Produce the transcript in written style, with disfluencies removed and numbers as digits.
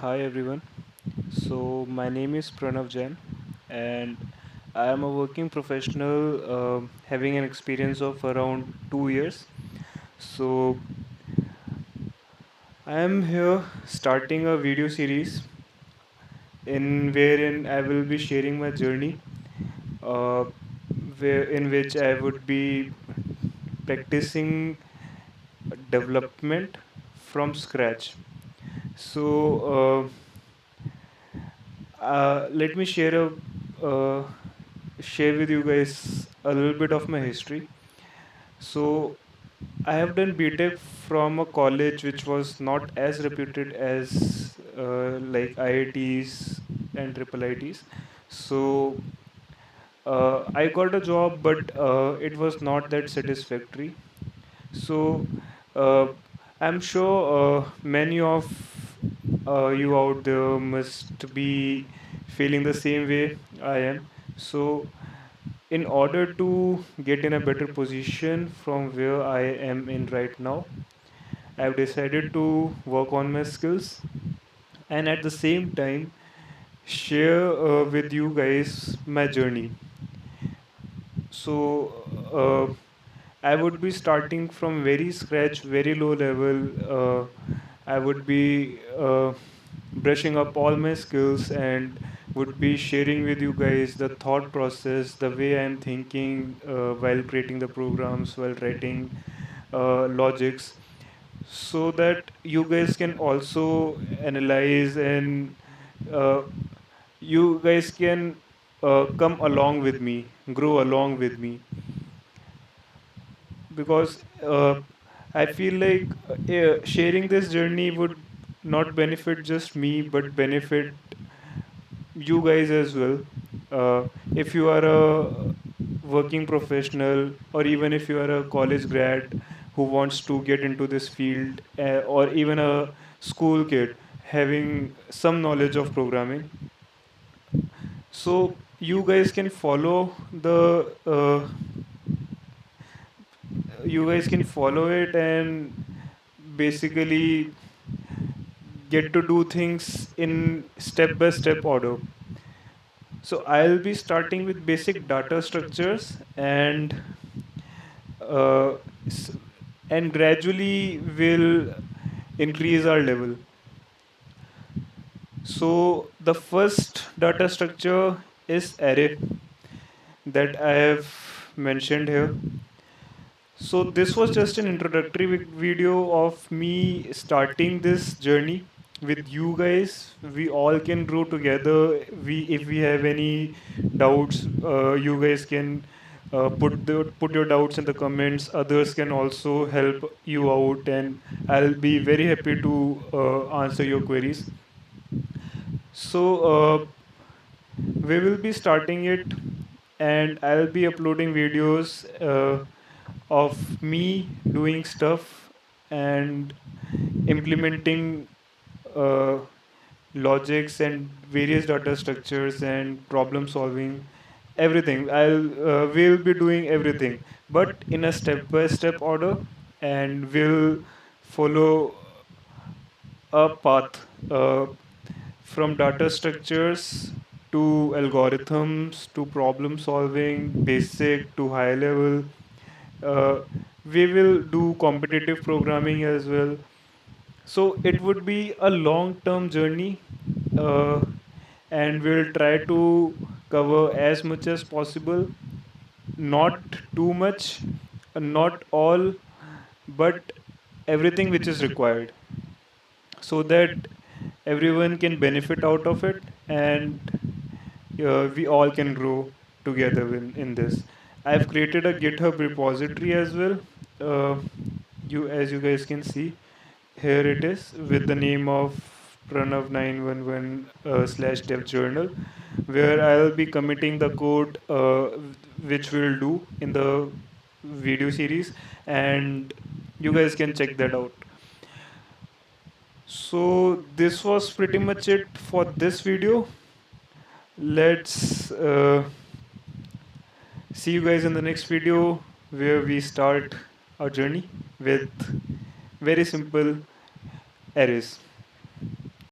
Hi everyone. My name is Pranav Jain and I am a working professional having an experience of around 2 years. So I am here starting a video series in wherein I will be sharing my journey, uh, where in which I would be practicing development from scratch. So let me uh, share with you guys a little bit of my history. So I have done BTech from a college which was not as reputed as like IITs and triple IITs. So I got a job, but it was not that satisfactory. So uh, I'm sure many of you out there must be feeling the same way I am. So in order to get in a better position from where I am in right now, I've decided to work on my skills and at the same time share with you guys my journey. So I would be starting from very scratch, very low level. I would be brushing up all my skills and would be sharing with you guys the thought process, the way I'm thinking while creating the programs, while writing logics, so that you guys can also analyze and uh, you guys can come along with me, grow along with me, because I feel like sharing this journey would not benefit just me but benefit you guys as well. If you are a working professional or even if you are a college grad who wants to get into this field, or even a school kid having some knowledge of programming, so you guys can follow it and basically get to do things in step by step order. So I'll be starting with basic data structures uh, s- and gradually will increase our level. So the first data structure is array that I have mentioned here. So this was just an introductory video of me starting this journey with you guys. We all can grow together. If we have any doubts, you guys can put your doubts in the comments. Others can also help you out, and I'll be very happy to answer your queries. So we will be starting it, and I'll be uploading videos of me doing stuff and implementing uh, logics and various data structures and problem solving. Everything we'll be doing everything, but in a step by step order, and we'll follow a path from data structures to algorithms to problem solving, basic to high level. Uh, we will do competitive programming as well. So it would be a long term journey, uh, and we'll try to cover as much as possible, not too much, not all, but everything which is required, so that everyone can benefit out of it, and we all can grow together in this. I've created a GitHub repository as well. Uh, as you guys can see, here it is with the name of Pranav 911 slash dev journal, where I'll be committing the code which we'll do in the video series, and you guys can check that out. So this was pretty much it for this video. Let's see you guys in the next video, where we start our journey with very simple arrays.